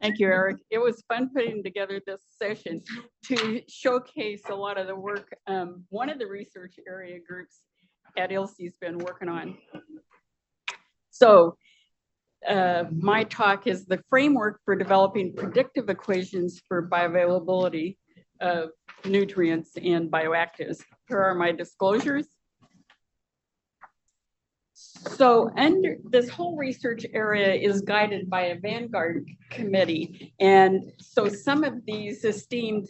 Thank you, Eric. It was fun putting together this session to showcase a lot of the work one of the research area groups at ILSE's been working on. So my talk is the framework for developing predictive equations for bioavailability of nutrients and bioactives. Here are my disclosures. So under this whole research area is guided by a Vanguard committee. And so some of these esteemed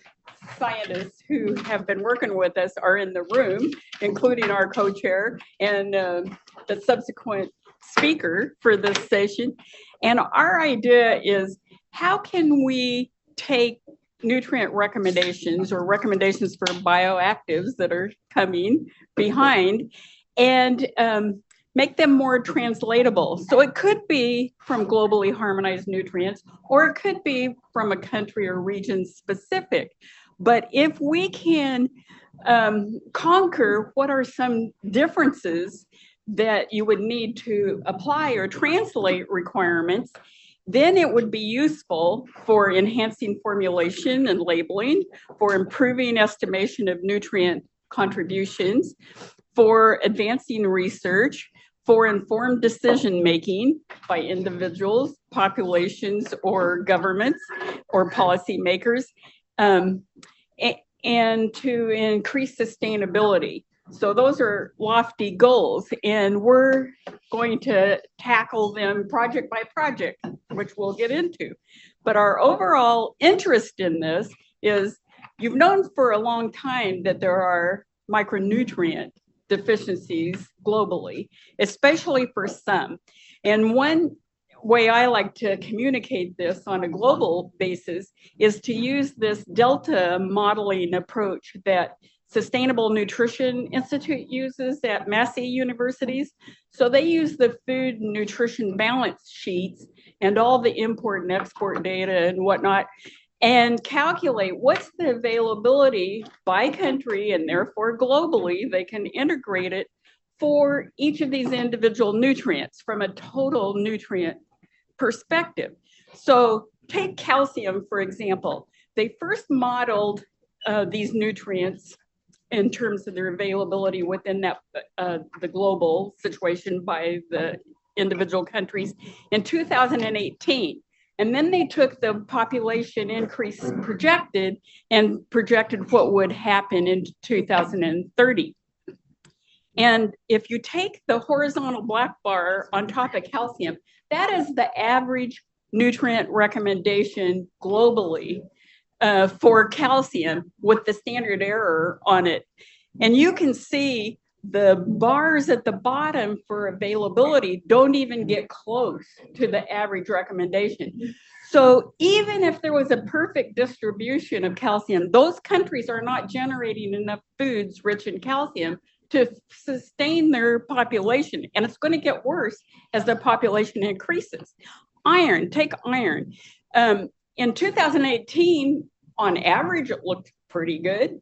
scientists who have been working with us are in the room, including our co-chair and the subsequent speaker for this session. And our idea is, how can we take nutrient recommendations or recommendations for bioactives that are coming behind and make them more translatable. So it could be from globally harmonized nutrients, or it could be from a country or region specific. But if we can conquer what are some differences that you would need to apply or translate requirements, then it would be useful for enhancing formulation and labeling, for improving estimation of nutrient contributions, for advancing research, for informed decision-making by individuals, populations, or governments, or policymakers, and to increase sustainability. So those are lofty goals, and we're going to tackle them project by project, which we'll get into. But our overall interest in this is, you've known for a long time that there are micronutrient deficiencies globally, especially for some. And one way I like to communicate this on a global basis is to use this delta modeling approach that Sustainable Nutrition Institute uses at Massey universities. So they use the food and nutrition balance sheets and all the import and export data and whatnot, and calculate what's the availability by country, and therefore globally, they can integrate it for each of these individual nutrients from a total nutrient perspective. So take calcium, for example. They first modeled these nutrients in terms of their availability within that the global situation by the individual countries in 2018. And then they took the population increase projected and projected what would happen in 2030. And if you take the horizontal black bar on top of calcium, that is the average nutrient recommendation globally for calcium with the standard error on it. And you can see the bars at the bottom for availability don't even get close to the average recommendation. So even if there was a perfect distribution of calcium, those countries are not generating enough foods rich in calcium to sustain their population. And it's going to get worse as the population increases. Iron, take iron. In 2018, on average, it looked pretty good,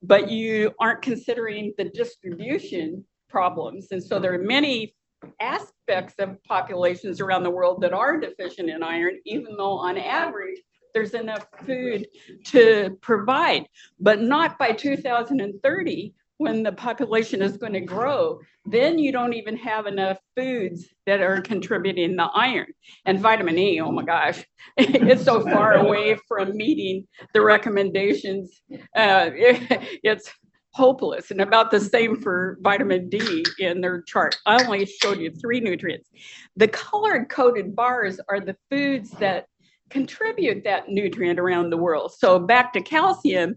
but you aren't considering the distribution problems. And so there are many aspects of populations around the world that are deficient in iron, even though on average, there's enough food to provide, but not by 2030, when the population is going to grow. Then you don't even have enough foods that are contributing the iron. And vitamin E, oh my gosh, it's so far away from meeting the recommendations. It's hopeless. And about the same for vitamin D in their chart. I only showed you 3 nutrients. The colored coded bars are the foods that contribute that nutrient around the world. So back to calcium,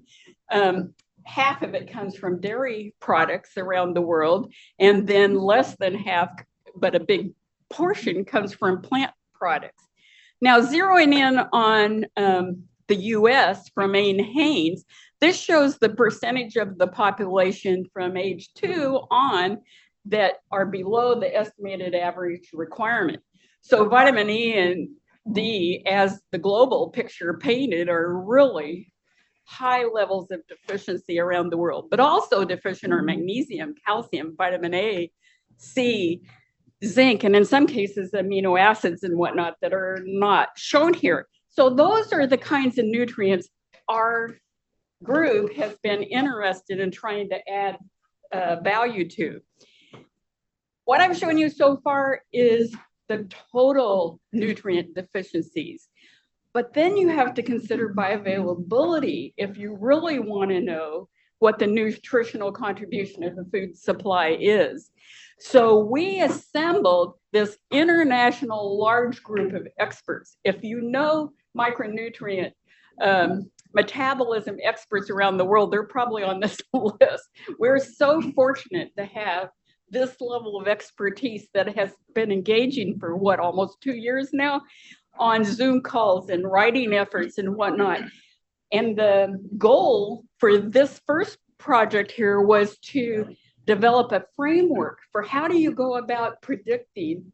half of it comes from dairy products around the world, and then less than half, but a big portion, comes from plant products. Now, zeroing in on the US from Ain Haynes, this shows the percentage of the population from age 2 on that are below the estimated average requirement. So vitamin E and D, as the global picture painted, are really high levels of deficiency around the world, but also deficient are magnesium, calcium, vitamin A, C, zinc, and in some cases, amino acids and whatnot that are not shown here. So those are the kinds of nutrients our group has been interested in trying to add value to. What I've shown you so far is the total nutrient deficiencies. But then you have to consider bioavailability if you really want to know what the nutritional contribution of the food supply is. So we assembled this international large group of experts. If you know micronutrient metabolism experts around the world, they're probably on this list. We're so fortunate to have this level of expertise that has been engaging for what, almost 2 years now on Zoom calls and writing efforts and whatnot. And the goal for this first project here was to develop a framework for how do you go about predicting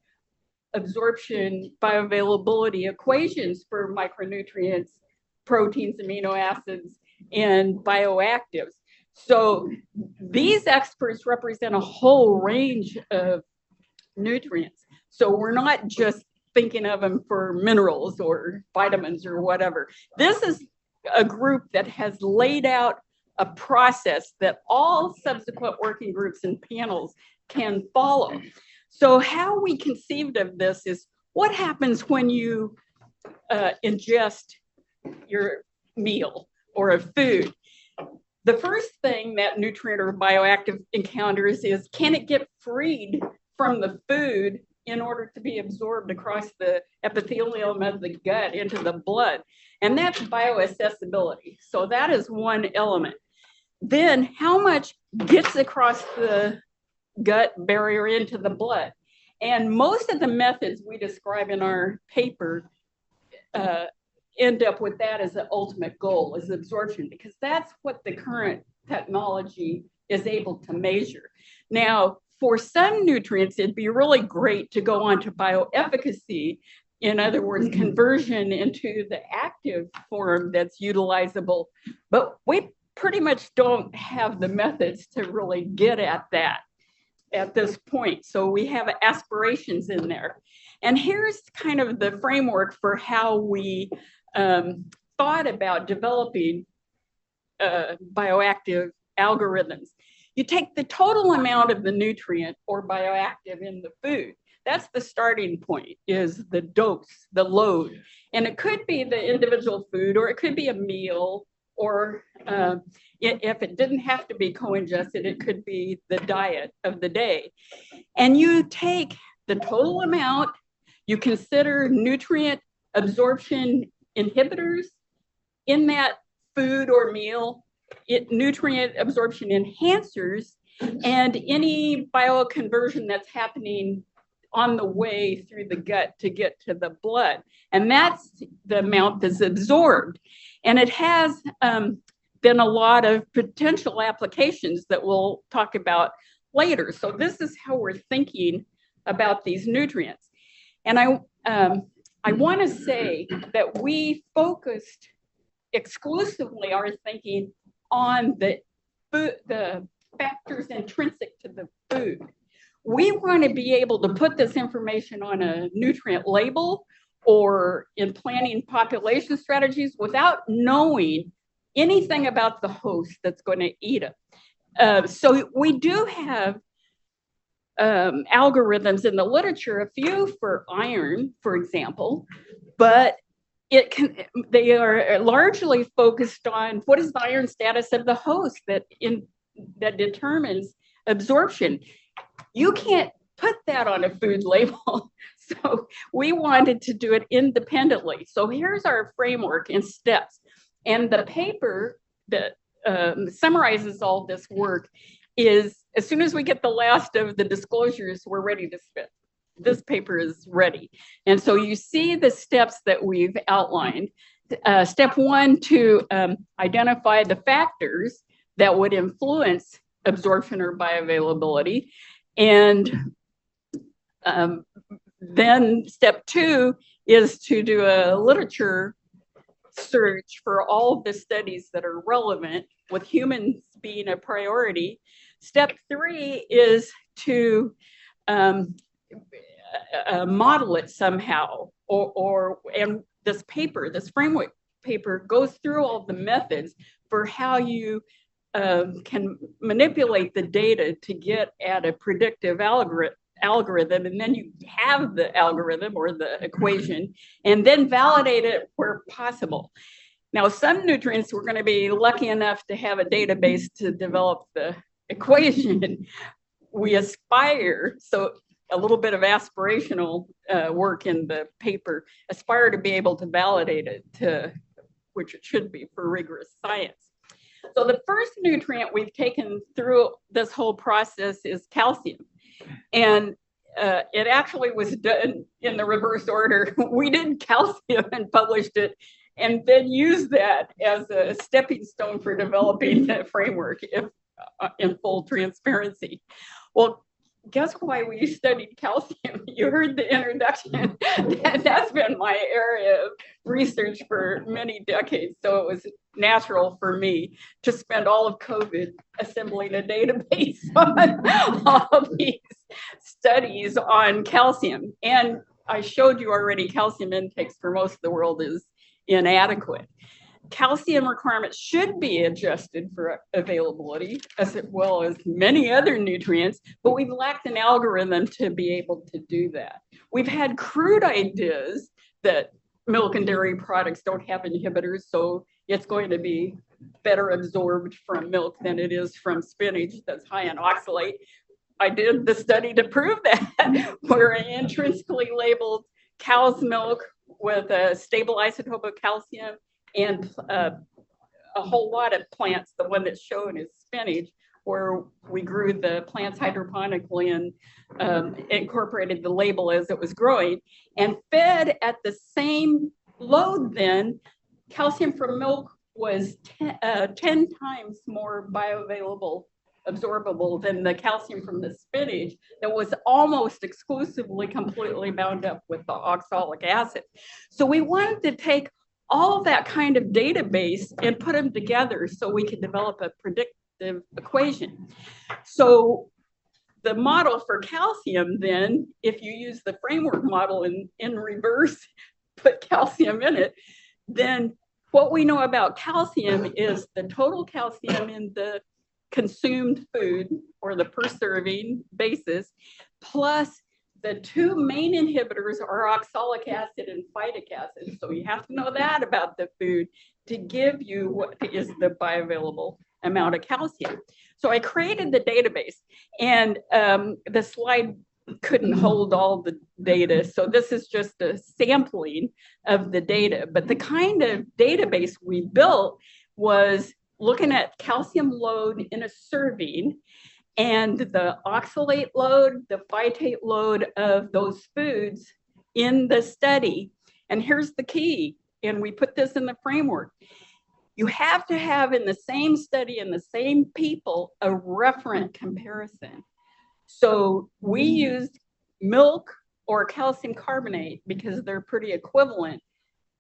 absorption bioavailability equations for micronutrients, proteins, amino acids, and bioactives. So these experts represent a whole range of nutrients. So we're not just thinking of them for minerals or vitamins or whatever. This is a group that has laid out a process that all subsequent working groups and panels can follow. So how we conceived of this is what happens when you ingest your meal or a food. The first thing that nutrient or bioactive encounters is, can it get freed from the food in order to be absorbed across the epithelium of the gut into the blood? And that's bioaccessibility. So that is one element. Then how much gets across the gut barrier into the blood? And most of the methods we describe in our paper end up with that as the ultimate goal, is absorption, because that's what the current technology is able to measure. Now, for some nutrients, it'd be really great to go on to bioefficacy. In other words, conversion into the active form that's utilizable. But we pretty much don't have the methods to really get at that at this point. So we have aspirations in there. And here's kind of the framework for how we thought about developing bioactive algorithms. You take the total amount of the nutrient or bioactive in the food. That's the starting point, is the dose, the load. And it could be the individual food, or it could be a meal, or if it didn't have to be co-ingested, it could be the diet of the day. And you take the total amount, you consider nutrient absorption inhibitors in that food or meal, nutrient absorption enhancers, and any bioconversion that's happening on the way through the gut to get to the blood. And that's the amount that's absorbed. And it has been a lot of potential applications that we'll talk about later. So this is how we're thinking about these nutrients. And I want to say that we focused exclusively our thinking on the factors intrinsic to the food. We want to be able to put this information on a nutrient label or in planning population strategies without knowing anything about the host that's going to eat it. So we do have algorithms in the literature, a few for iron, for example, but they are largely focused on what is the iron status of the host that determines absorption. You can't put that on a food label. So we wanted to do it independently. So here's our framework in steps. And the paper that summarizes all this work is, as soon as we get the last of the disclosures, we're ready to spit. This paper is ready. And so you see the steps that we've outlined. Step one, to identify the factors that would influence absorption or bioavailability. And then step two is to do a literature search for all of the studies that are relevant, with humans being a priority. Step three is to model it somehow, and this paper, this framework paper, goes through all the methods for how you can manipulate the data to get at a predictive algorithm, and then you have the algorithm or the equation, and then validate it where possible. Now, some nutrients, we're going to be lucky enough to have a database to develop the equation. We aspire, so a little bit of aspirational work in the paper, aspire to be able to validate it, to which it should be for rigorous science. So the first nutrient we've taken through this whole process is calcium. And it actually was done in the reverse order. We did calcium and published it, and then used that as a stepping stone for developing the framework, if in full transparency. Well, guess why we studied calcium? You heard the introduction. That's been my area of research for many decades. So it was natural for me to spend all of COVID assembling a database on all these studies on calcium. And I showed you already, calcium intakes for most of the world is inadequate. Calcium requirements should be adjusted for availability, as well as many other nutrients, but we've lacked an algorithm to be able to do that. We've had crude ideas that milk and dairy products don't have inhibitors, so it's going to be better absorbed from milk than it is from spinach that's high in oxalate. I did the study to prove that, where an intrinsically labeled cow's milk with a stable isotope of calcium and a whole lot of plants, the one that's shown is spinach, where we grew the plants hydroponically and incorporated the label as it was growing, and fed at the same load. Then calcium from milk was 10 times more bioavailable, absorbable than the calcium from the spinach that was almost exclusively completely bound up with the oxalic acid. So we wanted to take all of that kind of database and put them together so we could develop a predictive equation. So the model for calcium, then, if you use the framework model in reverse, put calcium in it, then what we know about calcium is the total calcium in the consumed food, or the per serving basis, plus the two main inhibitors are oxalic acid and phytic acid. So you have to know that about the food to give you what is the bioavailable amount of calcium. So I created the database, and the slide couldn't hold all the data. So this is just a sampling of the data. But the kind of database we built was looking at calcium load in a serving and the oxalate load, the phytate load of those foods in the study. And here's the key, and we put this in the framework. You have to have in the same study and the same people a referent comparison. So we used milk or calcium carbonate because they're pretty equivalent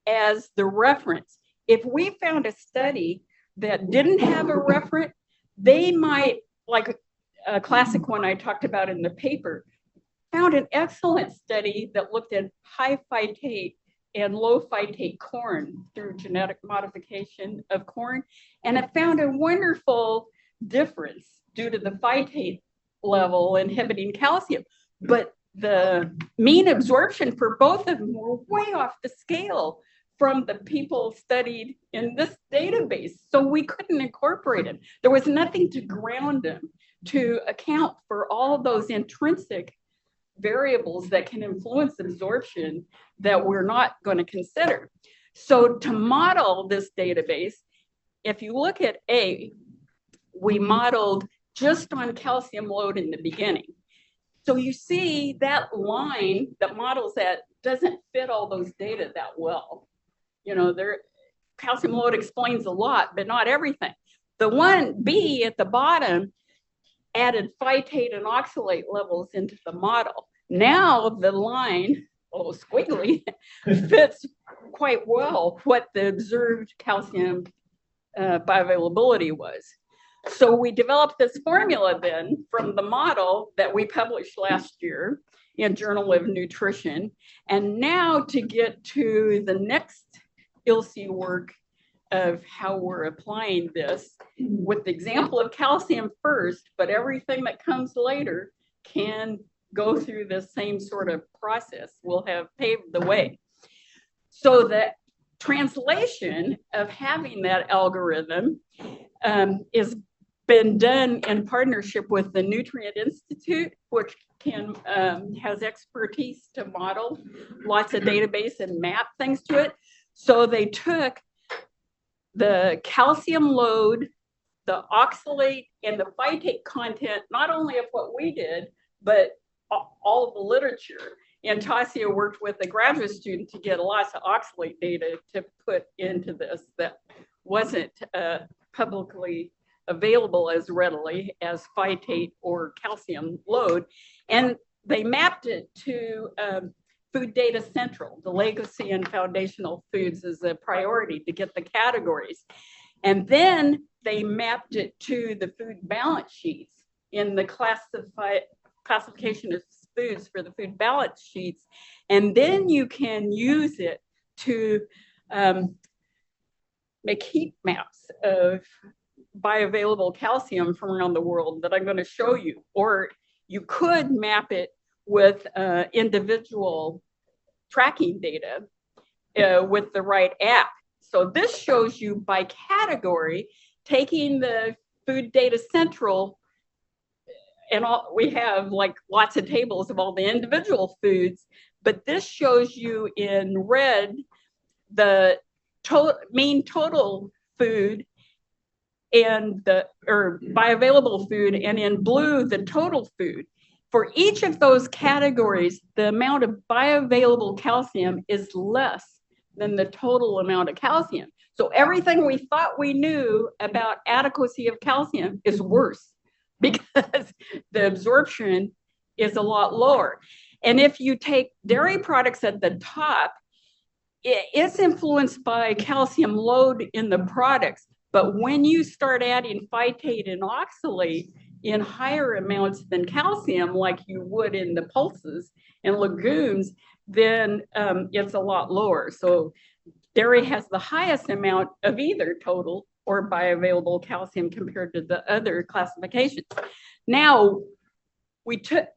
as the reference. If we found a study that didn't have a referent, they might, like a classic one I talked about in the paper, found an excellent study that looked at high phytate and low phytate corn through genetic modification of corn. And it found a wonderful difference due to the phytate level inhibiting calcium. But the mean absorption for both of them were way off the scale from the people studied in this database. So we couldn't incorporate them. There was nothing to ground them to account for all of those intrinsic variables that can influence absorption that we're not going to consider. So to model this database, if you look at A, we modeled just on calcium load in the beginning. So you see that line that models that doesn't fit all those data that well. You know, calcium load explains a lot, but not everything. The one B at the bottom added phytate and oxalate levels into the model. Now the line, a little squiggly, fits quite well what the observed calcium bioavailability was. So we developed this formula then from the model that we published last year in Journal of Nutrition. And now to get to the next ILSI work of how we're applying this with the example of calcium first, but everything that comes later can go through the same sort of process. We'll have paved the way. So the translation of having that algorithm is been done in partnership with the Nutrient Institute, which has expertise to model lots of database and map things to it. So they took the calcium load, the oxalate, and the phytate content, not only of what we did, but all of the literature. And Tasia worked with a graduate student to get lots of oxalate data to put into this that wasn't publicly available as readily as phytate or calcium load. And they mapped it to Food Data Central. The legacy and foundational foods is a priority to get the categories. And then they mapped it to the food balance sheets in the classification of foods for the food balance sheets. And then you can use it to make heat maps of bioavailable calcium from around the world that I'm going to show you. Or you could map it with individual tracking data with the right app. So this shows you by category, taking the Food Data Central, and we have like lots of tables of all the individual foods, but this shows you in red the mean total food and or bioavailable food, and in blue the total food. For each of those categories, the amount of bioavailable calcium is less than the total amount of calcium. So everything we thought we knew about adequacy of calcium is worse because the absorption is a lot lower. And if you take dairy products at the top, it's influenced by calcium load in the products. But when you start adding phytate and oxalate in higher amounts than calcium, like you would in the pulses and legumes, then it's a lot lower. So dairy has the highest amount of either total or bioavailable calcium compared to the other classifications. Now, we took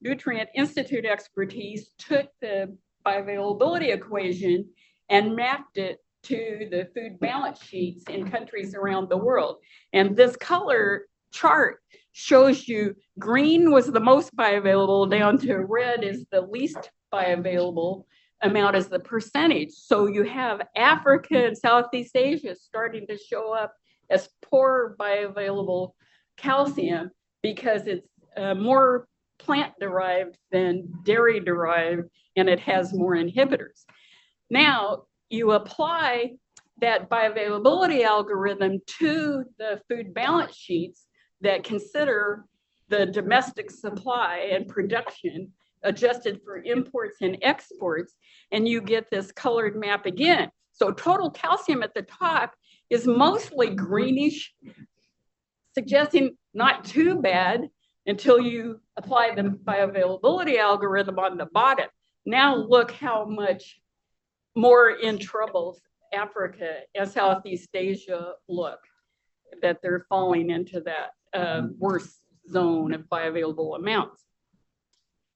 Nutrient Institute expertise, took the bioavailability equation and mapped it to the food balance sheets in countries around the world. And this color chart shows you green was the most bioavailable down to red is the least bioavailable amount as the percentage. So you have Africa and Southeast Asia starting to show up as poor bioavailable calcium because it's more plant-derived than dairy-derived, and it has more inhibitors. Now, you apply that bioavailability algorithm to the food balance sheets that consider the domestic supply and production adjusted for imports and exports, and you get this colored map again. So total calcium at the top is mostly greenish, suggesting not too bad until you apply the bioavailability algorithm on the bottom. Now look how much more in trouble Africa and Southeast Asia look, that they're falling into that worse zone of bioavailable amounts.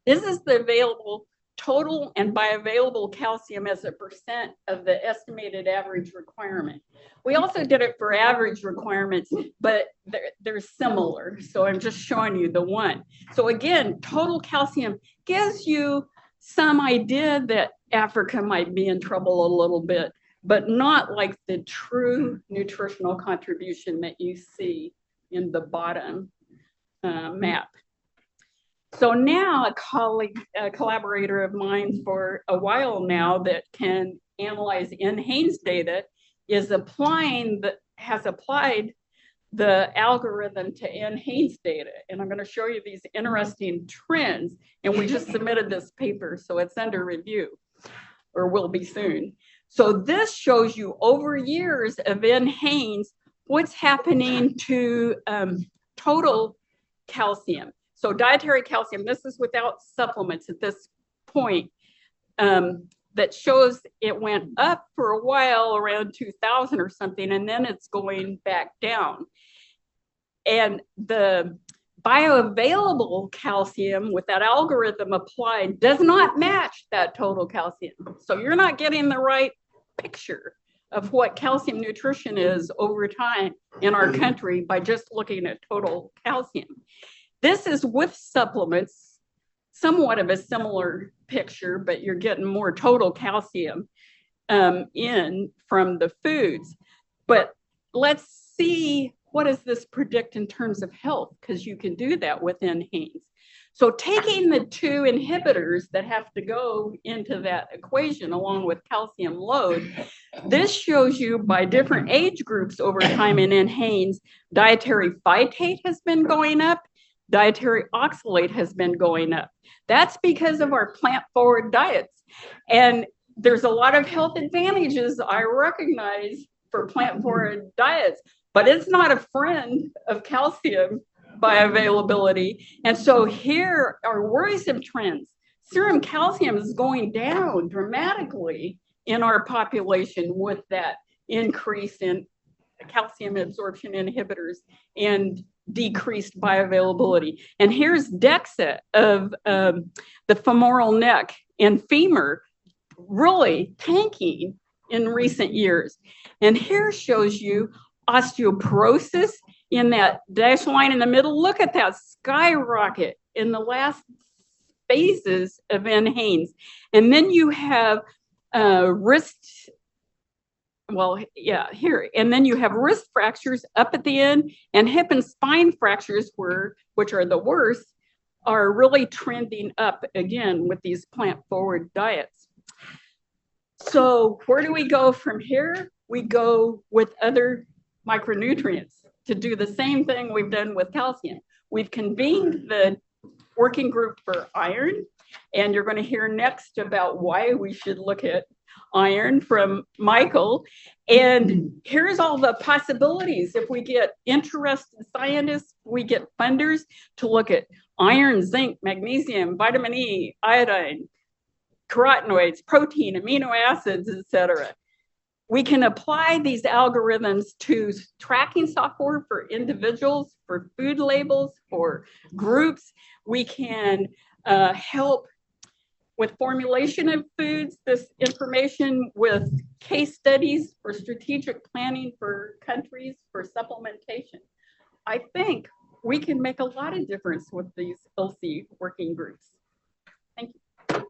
This is the available total and bioavailable calcium as a percent of the estimated average requirement. We also did it for average requirements, but they're similar. So I'm just showing you the one. So again, total calcium gives you some idea that Africa might be in trouble a little bit, but not like the true nutritional contribution that you see in the bottom map. So now a collaborator of mine for a while now that can analyze NHANES data has applied the algorithm to NHANES data. And I'm going to show you these interesting trends. And we just submitted this paper, so it's under review, or will be soon. So this shows you over years of NHANES, what's happening to total calcium. So dietary calcium, this is without supplements at this point, that shows it went up for a while around 2000 or something, and then it's going back down. And the bioavailable calcium with that algorithm applied does not match that total calcium. So you're not getting the right picture of what calcium nutrition is over time in our country by just looking at total calcium. This is with supplements, somewhat of a similar picture, but you're getting more total calcium in from the foods. But let's see, what does this predict in terms of health? Because you can do that within NHANES. So taking the two inhibitors that have to go into that equation along with calcium load, this shows you by different age groups over time in NHANES, dietary phytate has been going up, dietary oxalate has been going up. That's because of our plant-forward diets. And there's a lot of health advantages I recognize for plant-forward diets, but it's not a friend of calcium bioavailability. And so here are worrisome trends. Serum calcium is going down dramatically in our population with that increase in calcium absorption inhibitors and decreased bioavailability. And here's DEXA of the femoral neck and femur really tanking in recent years. And here shows you osteoporosis in that dashed line in the middle. Look at that skyrocket in the last phases of NHANES. And then you have wrist, well, yeah, here. And then you have wrist fractures up at the end, and hip and spine fractures, which are the worst, are really trending up again with these plant-forward diets. So where do we go from here? We go with other micronutrients to do the same thing we've done with calcium. We've convened the working group for iron, and you're going to hear next about why we should look at iron from Michael. And here's all the possibilities. If we get interested scientists, we get funders to look at iron, zinc, magnesium, vitamin E, iodine, carotenoids, protein, amino acids, etc. We can apply these algorithms to tracking software for individuals, for food labels, for groups. We can help with formulation of foods, this information with case studies for strategic planning for countries, for supplementation. I think we can make a lot of difference with these LC working groups. Thank you.